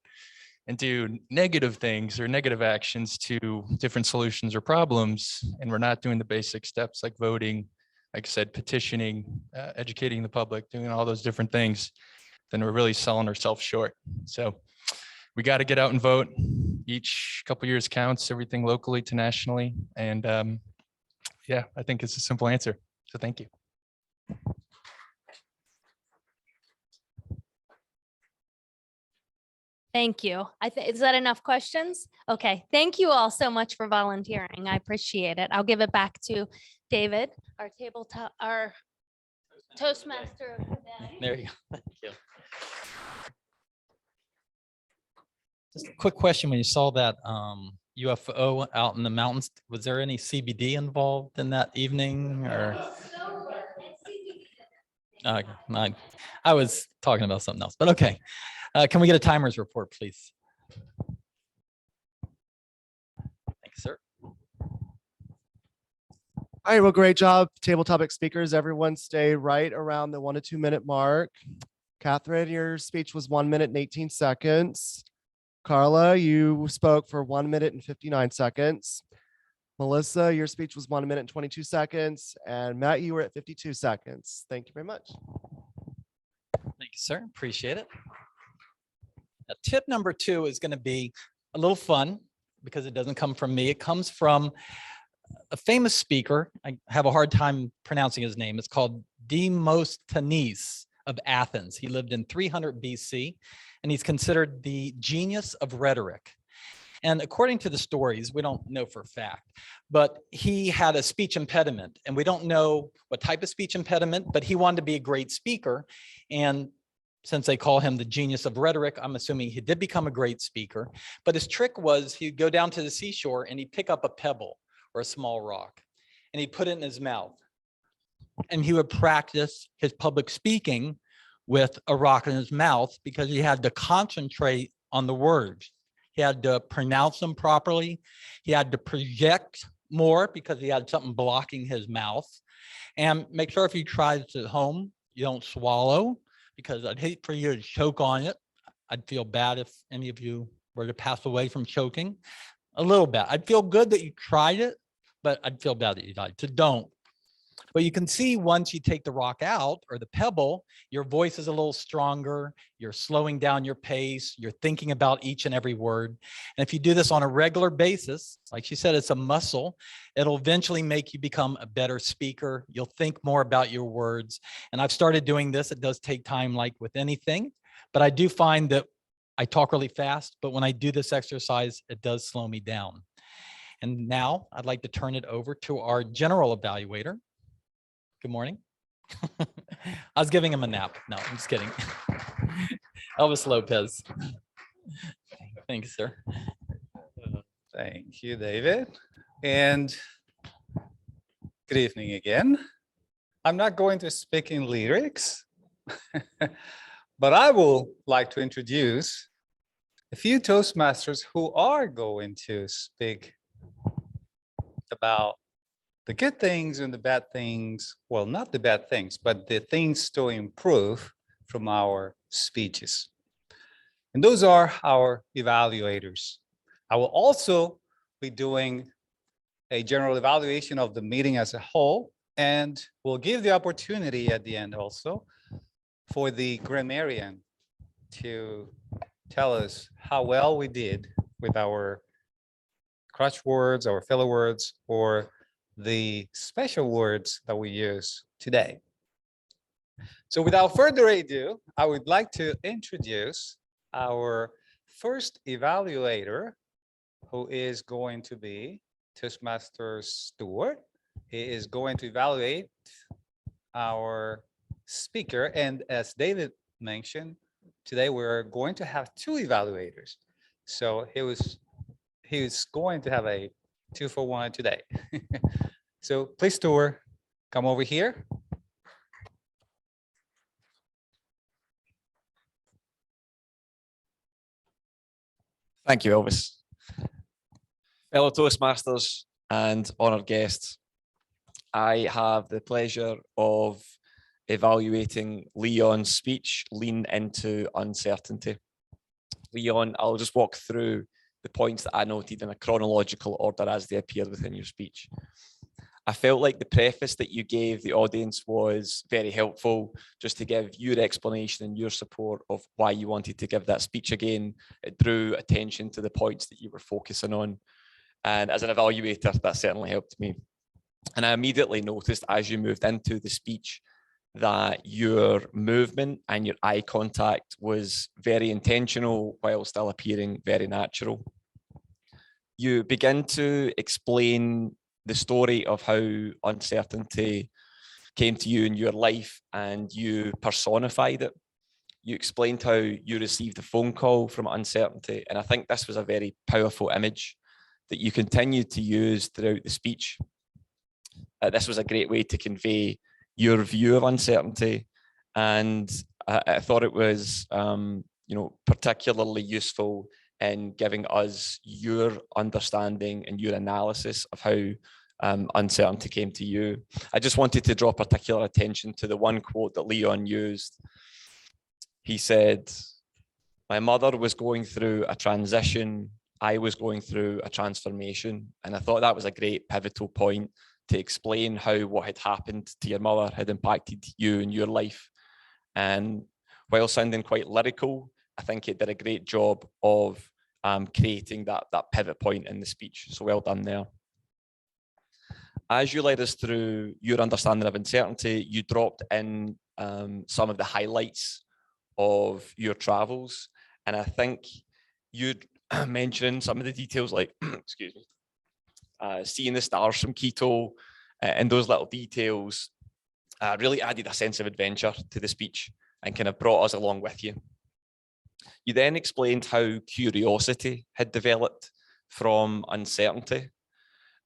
and do negative things or negative actions to different solutions or problems, and we're not doing the basic steps like voting, like I said, petitioning, educating the public, doing all those different things, then we're really selling ourselves short. So we got to get out and vote. Each couple years counts, everything locally to nationally. And yeah, I think it's a simple answer. So thank you. Thank you. Is that enough questions? Okay. Thank you all so much for volunteering. I appreciate it. I'll give it back to David, our tabletop, our Toastmaster of the day. There you go. Thank you. Just a quick question. When you saw that UFO out in the mountains, was there any CBD involved in that evening, or? I was talking about something else, but okay. Can we get a timers report, please? Thank you, sir. All right, well, great job, table topic speakers. Everyone stay right around the 1 to 2 minute mark. Catherine, your speech was 1 minute and 18 seconds. Carla, you spoke for 1 minute and 59 seconds. Melissa, your speech was 1 minute and 22 seconds. And Matt, you were at 52 seconds. Thank you very much. Thank you, sir. Appreciate it. Now, tip number 2 is going to be a little fun because it doesn't come from me. It comes from a famous speaker. I have a hard time pronouncing his name. It's called Demosthenes of Athens. He lived in 300 BC, and he's considered the genius of rhetoric. And according to the stories, we don't know for a fact, but he had a speech impediment, and we don't know what type of speech impediment, but he wanted to be a great speaker. And since they call him the genius of rhetoric, I'm assuming he did become a great speaker. But his trick was he'd go down to the seashore and he'd pick up a pebble or a small rock, and he'd put it in his mouth. And he would practice his public speaking with a rock in his mouth because he had to concentrate on the words. He had to pronounce them properly. He had to project more because he had something blocking his mouth. And make sure if you try this at home, you don't swallow, because I'd hate for you to choke on it. I'd feel bad if any of you were to pass away from choking. A little bit. I'd feel good that you tried it, but I'd feel bad that you died. So don't. But you can see once you take the rock out or the pebble, your voice is a little stronger. You're slowing down your pace. You're thinking about each and every word. And if you do this on a regular basis, like she said, it's a muscle. It'll eventually make you become a better speaker. You'll think more about your words. And I've started doing this. It does take time, like with anything, but I do find that I talk really fast, but when I do this exercise, it does slow me down. And now I'd like to turn it over to our general evaluator. Good morning. I was giving him a nap. No, I'm just kidding. Elvis Lopez. Thanks, sir. Thank you, David. And good evening again. I'm not going to speak in lyrics, but I will like to introduce a few Toastmasters who are going to speak about the good things and the bad things. Well, not the bad things, but the things to improve from our speeches. And those are our evaluators. I will also be doing a general evaluation of the meeting as a whole, and we'll give the opportunity at the end also for the grammarian to tell us how well we did with our crutch words, our filler words, or the special words that we use today. So without further ado, I would like to introduce our first evaluator, who is going to be Toastmaster Stewart. He is going to evaluate our speaker. And as David mentioned, today we're going to have two evaluators. So he was going to have a 2-for-1 today. So please, Stuart, come over here. Thank you, Elvis. Fellow Toastmasters and honoured guests, I have the pleasure of evaluating Leon's speech, Lean into Uncertainty. Leon, I'll just walk through the points that I noted in a chronological order as they appeared within your speech. I felt like the preface that you gave the audience was very helpful, just to give your explanation and your support of why you wanted to give that speech again. It drew attention to the points that you were focusing on. And as an evaluator, that certainly helped me. And I immediately noticed as you moved into the speech that your movement and your eye contact was very intentional while still appearing very natural. You begin to explain the story of how uncertainty came to you in your life, and you personified it. You explained how you received a phone call from uncertainty, and I think this was a very powerful image that you continued to use throughout the speech. This was a great way to convey your view of uncertainty, and I thought it was particularly useful in giving us your understanding and your analysis of how uncertainty came to you. I just wanted to draw particular attention to the one quote that Leon used. He said, "My mother was going through a transition. I was going through a transformation." And I thought that was a great pivotal point to explain how what had happened to your mother had impacted you and your life. And while sounding quite lyrical, I think it did a great job of creating that pivot point in the speech. So well done there. As you led us through your understanding of uncertainty, you dropped in some of the highlights of your travels. And I think you'd mentioned some of the details like, excuse me, seeing the stars from Quito and those little details really added a sense of adventure to the speech and kind of brought us along with you. You then explained how curiosity had developed from uncertainty.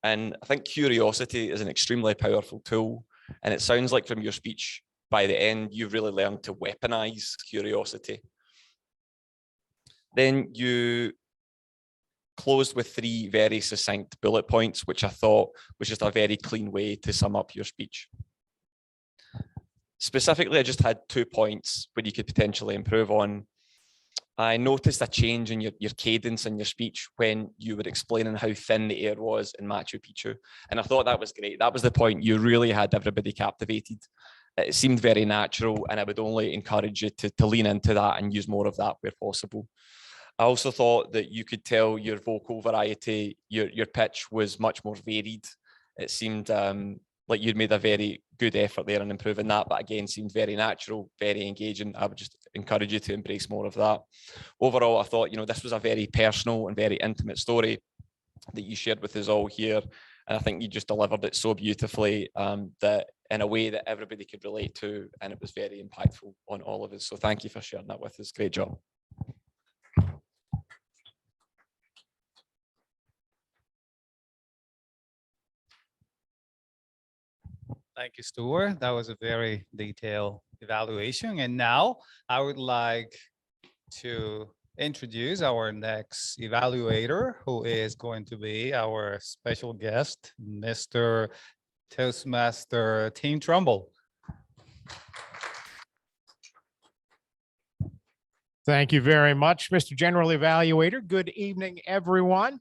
And I think curiosity is an extremely powerful tool. And it sounds like from your speech, by the end, you've really learned to weaponize curiosity. Then you closed with 3 very succinct bullet points, which I thought was just a very clean way to sum up your speech. Specifically, I just had 2 points where you could potentially improve on. I noticed a change in your cadence in your speech when you were explaining how thin the air was in Machu Picchu. And I thought that was great. That was the point. You really had everybody captivated. It seemed very natural, and I would only encourage you to lean into that and use more of that where possible. I also thought that you could tell your vocal variety, your pitch was much more varied. It seemed like you'd made a very good effort there in improving that, but again, seemed very natural, very engaging. I would just encourage you to embrace more of that. Overall, I thought, this was a very personal and very intimate story that you shared with us all here. And I think you just delivered it so beautifully that in a way that everybody could relate to, and it was very impactful on all of us. So thank you for sharing that with us. Great job. Thank you, Stuart. That was a very detailed evaluation. And now I would like to introduce our next evaluator, who is going to be our special guest, Mr. Toastmaster Tim Trumbull. Thank you very much, Mr. General Evaluator. Good evening, everyone.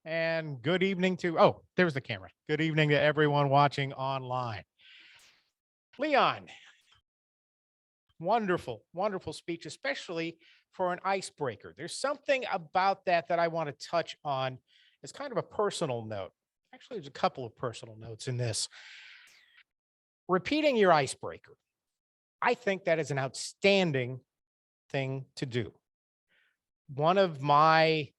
And good evening to, oh, there's the camera. Good evening to everyone watching online. Leon, wonderful, wonderful speech, especially for an icebreaker. There's something about that I want to touch on as kind of a personal note. Actually, there's a couple of personal notes in this. Repeating your icebreaker, I think that is an outstanding thing to do. One of my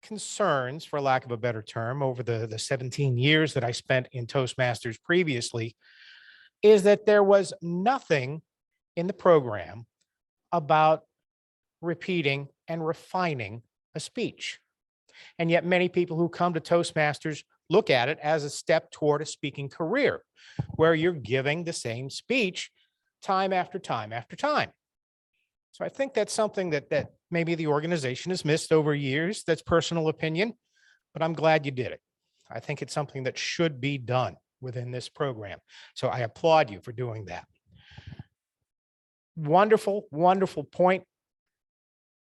concerns, for lack of a better term, over the 17 years that I spent in Toastmasters previously, is that there was nothing in the program about repeating and refining a speech. And yet many people who come to Toastmasters look at it as a step toward a speaking career, where you're giving the same speech time after time after time. So I think that's something that maybe the organization has missed over years. That's personal opinion, but I'm glad you did it. I think it's something that should be done within this program. So I applaud you for doing that. Wonderful, wonderful point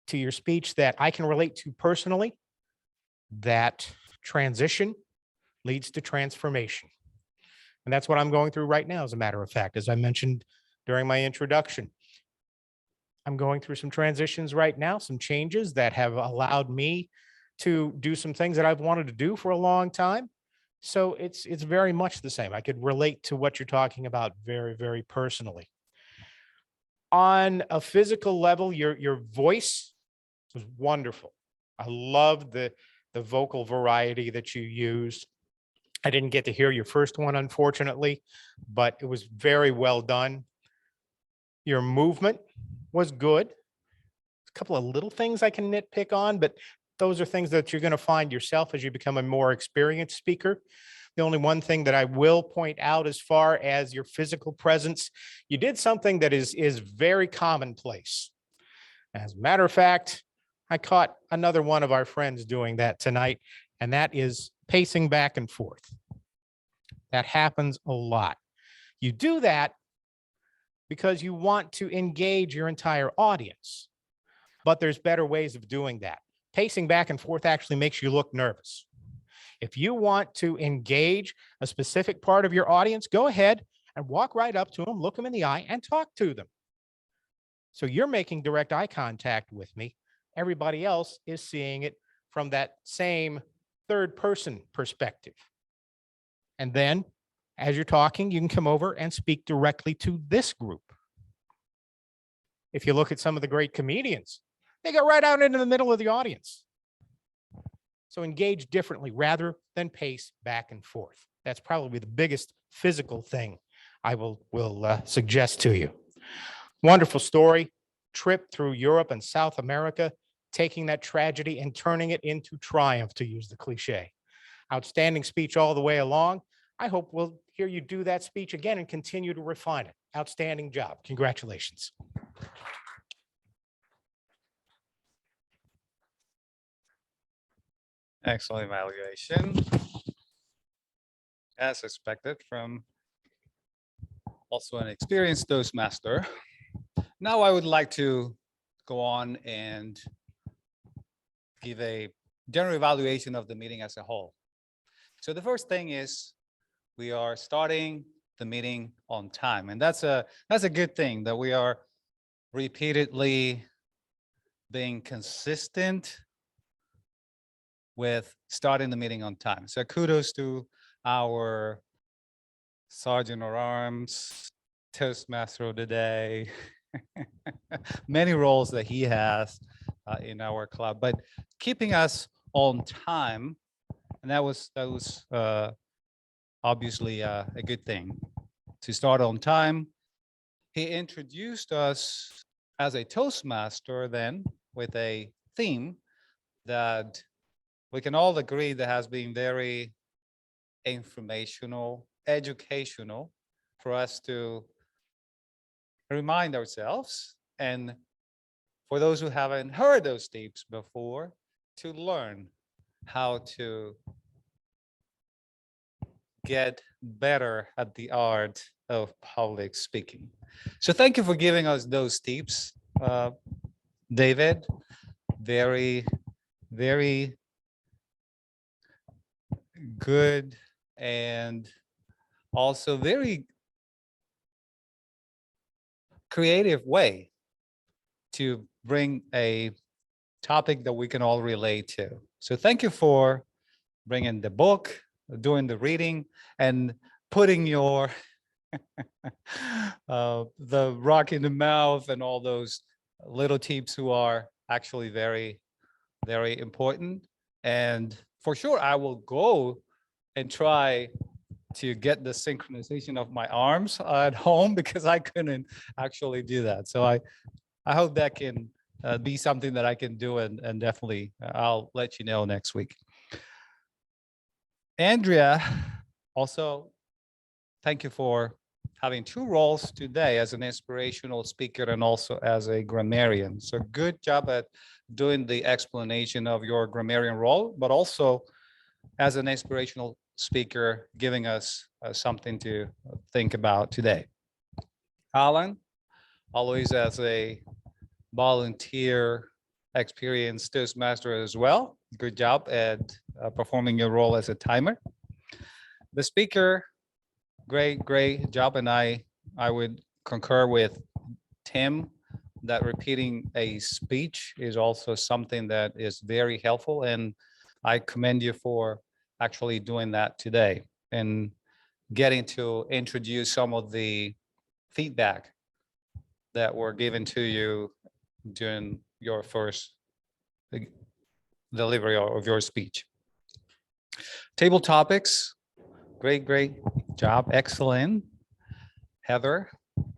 to your speech that I can relate to personally, that transition leads to transformation. And that's what I'm going through right now, as a matter of fact, as I mentioned during my introduction. I'm going through some transitions right now, some changes that have allowed me to do some things that I've wanted to do for a long time. So it's very much the same. I could relate to what you're talking about very, very personally. On a physical level, your voice was wonderful. I loved the vocal variety that you used. I didn't get to hear your first one, unfortunately, but it was very well done. Your movement was good. A couple of little things I can nitpick on, but those are things that you're going to find yourself as you become a more experienced speaker. The only one thing that I will point out as far as your physical presence, you did something that is very commonplace. As a matter of fact, I caught another one of our friends doing that tonight, and that is pacing back and forth. That happens a lot. You do that because you want to engage your entire audience, but there's better ways of doing that. Pacing back and forth actually makes you look nervous. If you want to engage a specific part of your audience, go ahead and walk right up to them, look them in the eye, and talk to them. So you're making direct eye contact with me. Everybody else is seeing it from that same third person perspective. And then as you're talking, you can come over and speak directly to this group. If you look at some of the great comedians, they go right out into the middle of the audience. So engage differently rather than pace back and forth. That's probably the biggest physical thing I will suggest to you. Wonderful story, trip through Europe and South America, taking that tragedy and turning it into triumph, to use the cliche. Outstanding speech all the way along. I hope we'll hear you do that speech again and continue to refine it. Outstanding job. Congratulations. Excellent evaluation. As expected from also an experienced Toastmaster. Now I would like to go on and give a general evaluation of the meeting as a whole. So the first thing is we are starting the meeting on time, and that's a good thing, that we are repeatedly being consistent with starting the meeting on time. So kudos to our Sergeant at Arms, Toastmaster of the Day, many roles that he has in our club, but keeping us on time, and that was obviously a good thing to start on time. He introduced us as a Toastmaster then with a theme that we can all agree that has been very informational, educational for us to remind ourselves, and for those who haven't heard those tips before, to learn how to get better at the art of public speaking. So thank you for giving us those tips, David. Very, very good, and also very creative way to bring a topic that we can all relate to. So thank you for bringing the book, doing the reading, and putting your the rock in the mouth and all those little tips who are actually very, very important. And for sure, I will go and try to get the synchronization of my arms at home, because I couldn't actually do that. So I hope that can be something that I can do, and definitely I'll let you know next week. Andrea, also, thank you for having two roles today, as an inspirational speaker and also as a grammarian. So good job at doing the explanation of your grammarian role, but also as an inspirational speaker, giving us something to think about today. Alan, always as a volunteer experienced Toastmaster as well. Good job at performing your role as a timer. The speaker, great job. And I would concur with Tim that repeating a speech is also something that is very helpful. And I commend you for actually doing that today and getting to introduce some of the feedback that were given to you during your first delivery of your speech. Table topics, great job, excellent. Heather,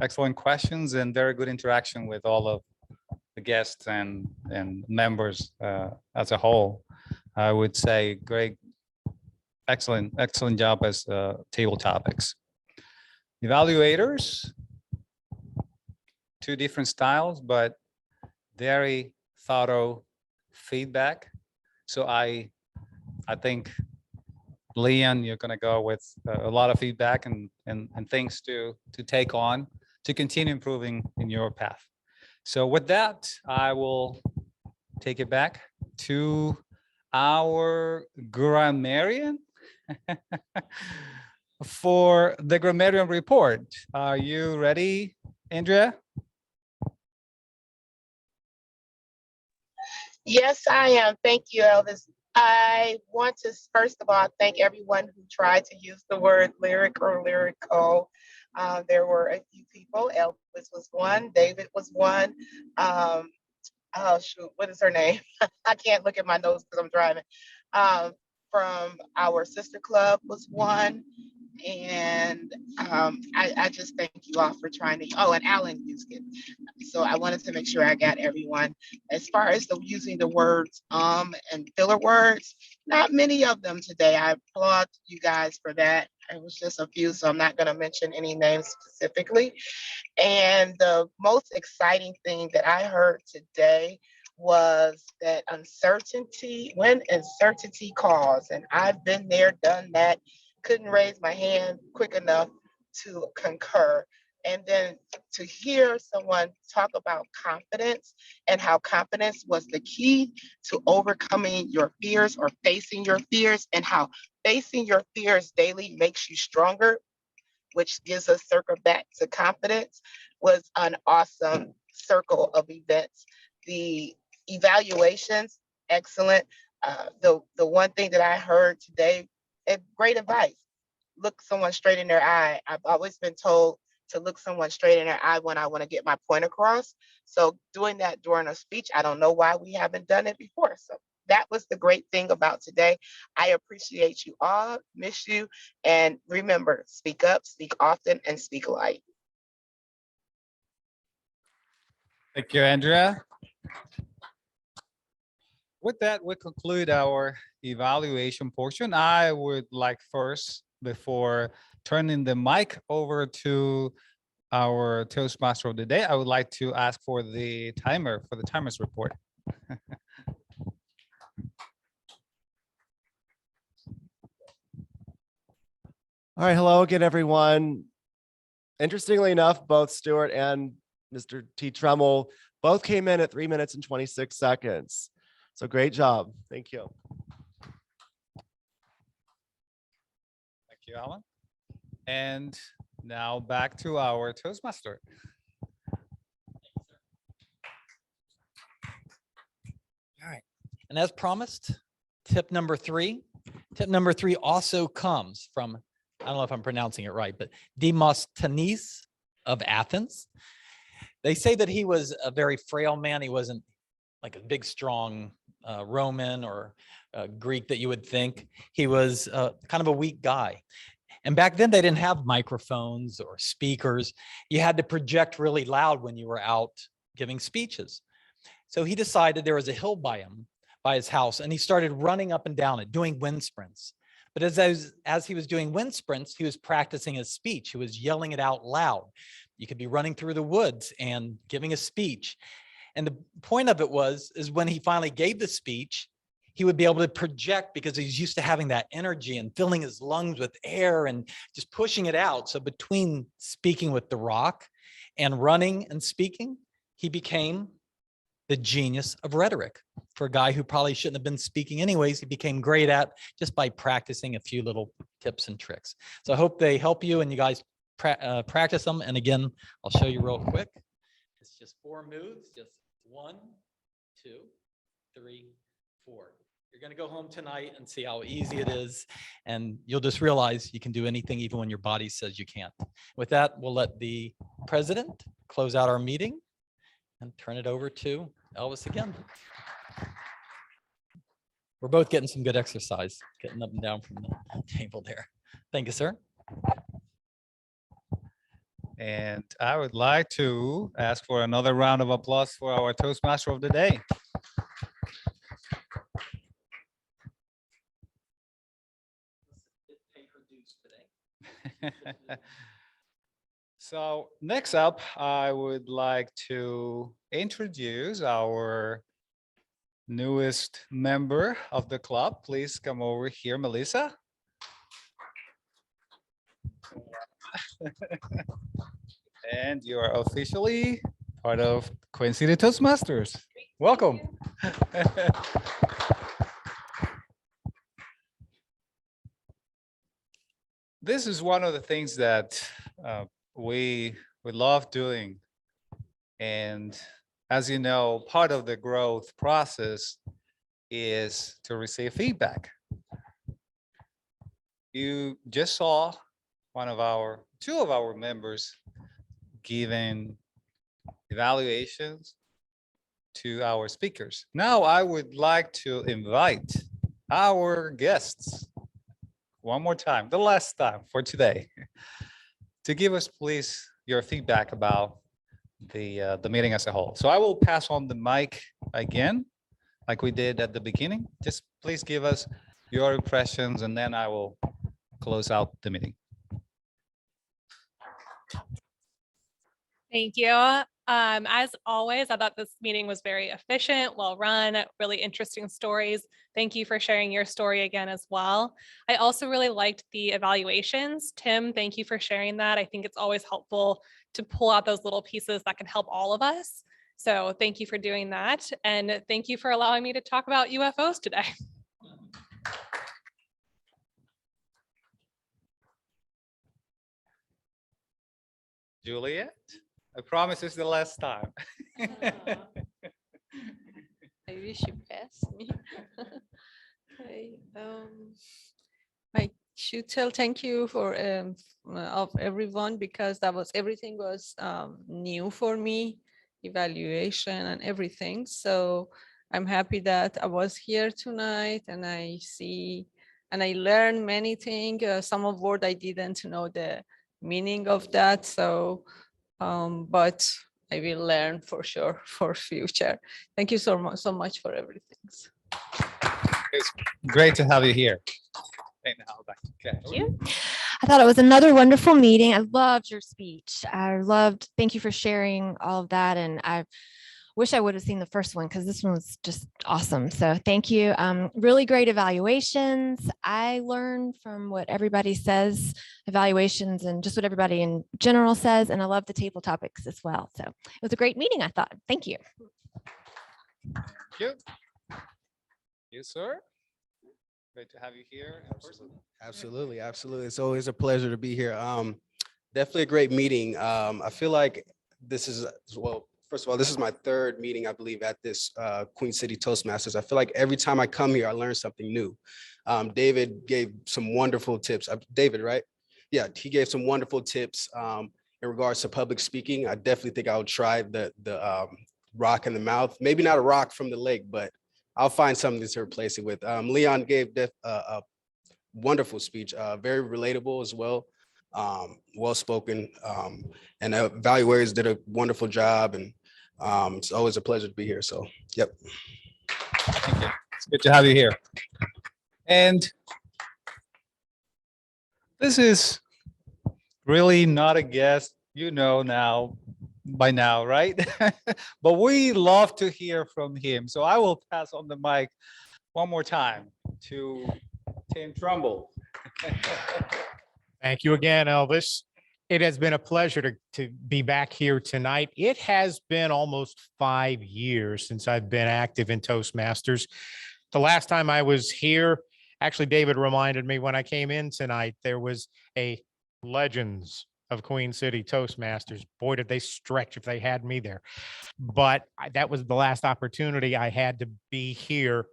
excellent questions and very good interaction with all of the guests and members as a whole. I would say great, excellent job as table topics. Evaluators, two different styles, but very thorough feedback. So I think, Leon, you're going to go with a lot of feedback and things to take on to continue improving in your path. So with that, I will take it back to our grammarian for the grammarian report. Are you ready, Andrea? Yes, I am. Thank you, Elvis. I want to first of all thank everyone who tried to use the word lyric or lyrical. There were a few people. Elvis was one. David was one. Oh shoot, what is her name? I can't look at my notes because I'm driving. From our sister club was one. And I just thank you all for trying to, oh, and Alan used it. So I wanted to make sure I got everyone. As far as the using the words and filler words, not many of them today. I applaud you guys for that. It was just a few, so I'm not going to mention any names specifically. And the most exciting thing that I heard today was that uncertainty, when uncertainty calls, and I've been there, done that, couldn't raise my hand quick enough to concur. And then to hear someone talk about confidence and how confidence was the key to overcoming your fears or facing your fears, and how facing your fears daily makes you stronger, which gives us circle back to confidence, was an awesome circle of events. The evaluations, excellent. The one thing that I heard today, great advice. Look someone straight in their eye. I've always been told to look someone straight in their eye when I want to get my point across. So doing that during a speech, I don't know why we haven't done it before. So that was the great thing about today. I appreciate you all, miss you, and remember, speak up, speak often, and speak light. Thank you, Andrea. With that, we conclude our evaluation portion. I would like first, before turning the mic over to our Toastmaster of the day, I would like to ask for the timer, for the timer's report. All right, hello again, everyone. Interestingly enough, both Stuart and Mr. T. Tremmel both came in at 3 minutes and 26 seconds. So great job. Thank you. Thank you, Alan. And now back to our Toastmaster. All right. And as promised, tip number 3. Tip number 3 also comes from, I don't know if I'm pronouncing it right, but Demosthenes of Athens. They say that he was a very frail man. He wasn't like a big, strong Roman or Greek that you would think. He was kind of a weak guy. And back then they didn't have microphones or speakers. You had to project really loud when you were out giving speeches. So he decided there was a hill by his house, and he started running up and down it, doing wind sprints. But as he was doing wind sprints, he was practicing his speech. He was yelling it out loud. You could be running through the woods and giving a speech. And the point of it is when he finally gave the speech, he would be able to project, because he's used to having that energy and filling his lungs with air and just pushing it out. So between speaking with the rock and running and speaking, he became the genius of rhetoric. For a guy who probably shouldn't have been speaking anyways, he became great at just by practicing a few little tips and tricks. So I hope they help you and you guys practice them. And again, I'll show you real quick. It's just 4 moves, just 1, 2, 3, 4. You're going to go home tonight and see how easy it is. And you'll just realize you can do anything, even when your body says you can't. With that, we'll let the president close out our meeting and turn it over to Elvis again. We're both getting some good exercise, getting up and down from the table there. Thank you, sir. And I would like to ask for another round of applause for our Toastmaster of the day. So next up, I would like to introduce our newest member of the club. Please come over here, Melissa. And you are officially part of Queen City Toastmasters. Welcome. This is one of the things that we love doing. And as you know, part of the growth process is to receive feedback. You just saw two of our members giving evaluations to our speakers. Now I would like to invite our guests one more time, the last time for today, to give us please your feedback about the meeting as a whole. So I will pass on the mic again, like we did at the beginning. Just please give us your impressions and then I will close out the meeting. Thank you. As always, I thought this meeting was very efficient, well run, really interesting stories. Thank you for sharing your story again as well. I also really liked the evaluations. Tim, thank you for sharing that. I think it's always helpful to pull out those little pieces that can help all of us. So thank you for doing that. And thank you for allowing me to talk about UFOs today. Juliet, I promise it's the last time. I wish you pass me. I should tell thank you for of everyone because everything was new for me, evaluation and everything. So I'm happy that I was here tonight and I learned many things. Some of word I didn't know the meaning of that. So, but I will learn for sure for future. Thank you so much for everything. It's great to have you here. Thank you. I thought it was another wonderful meeting. I loved your speech. Thank you for sharing all of that. And I wish I would have seen the first one because this one was just awesome. So thank you. Really great evaluations. I learned from what everybody says, evaluations and just what everybody in general says. And I love the table topics as well. So it was a great meeting, I thought. Thank you. Thank you. You, sir. Great to have you here. Absolutely. It's always a pleasure to be here. Definitely a great meeting. I feel like this is, well, first of all, this is my third meeting, I believe, at this Queen City Toastmasters. I feel like every time I come here, I learn something new. David gave some wonderful tips. David, right? Yeah, he gave some wonderful tips in regards to public speaking. I definitely think I'll try the rock in the mouth. Maybe not a rock from the lake, but I'll find something to replace it with. Leon gave a wonderful speech, very relatable as well, well-spoken, and evaluators did a wonderful job, and it's always a pleasure to be here, so, yep. Thank you. It's good to have you here. And this is really not a guest, you know by now, right? But we love to hear from him. So I will pass on the mic one more time to Tim Trumbull. Thank you again, Elvis. It has been a pleasure to be back here tonight. It has been almost 5 years since I've been active in Toastmasters. The last time I was here, actually, David reminded me when I came in tonight, there was a Legends of Queen City Toastmasters. Boy, did they stretch if they had me there. But that was the last opportunity I had to be here.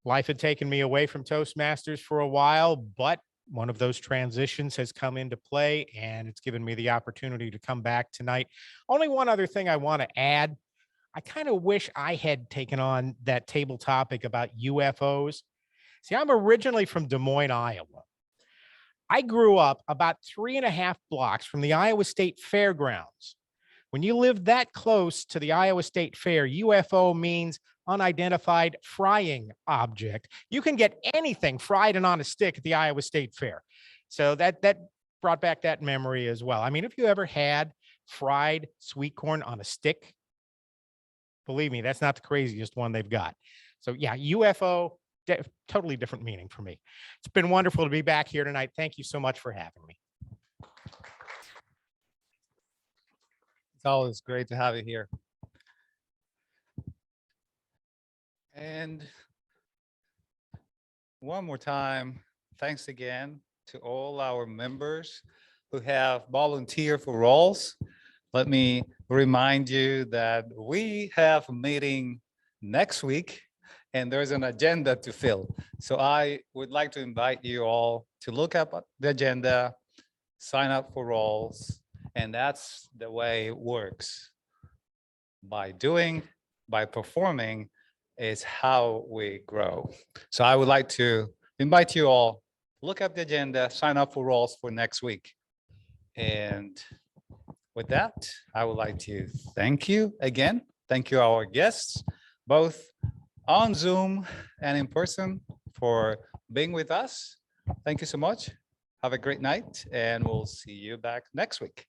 Life had taken me away from Toastmasters for a while, but one of those transitions has come into play and it's given me the opportunity to come back tonight. Only one other thing I want to add. I kind of wish I had taken on that table topic about UFOs. See, I'm originally from Des Moines, Iowa. I grew up about 3.5 blocks from the Iowa State Fairgrounds. When you live that close to the Iowa State Fair, UFO means unidentified frying object. You can get anything fried and on a stick at the Iowa State Fair. So that brought back that memory as well. I mean, if you ever had fried sweet corn on a stick, believe me, that's not the craziest one they've got. So yeah, UFO, totally different meaning for me. It's been wonderful to be back here tonight. Thank you so much for having me. It's always great to have you here. And one more time, thanks again to all our members who have volunteered for roles. Let me remind you that we have a meeting next week and there's an agenda to fill. So I would like to invite you all to look up the agenda, sign up for roles, and that's the way it works. By doing, by performing is how we grow. So I would like to invite you all, look up the agenda, sign up for roles for next week. And with that, I would like to thank you again. Thank you, our guests, both on Zoom and in person, for being with us. Thank you so much. Have a great night, and we'll see you back next week.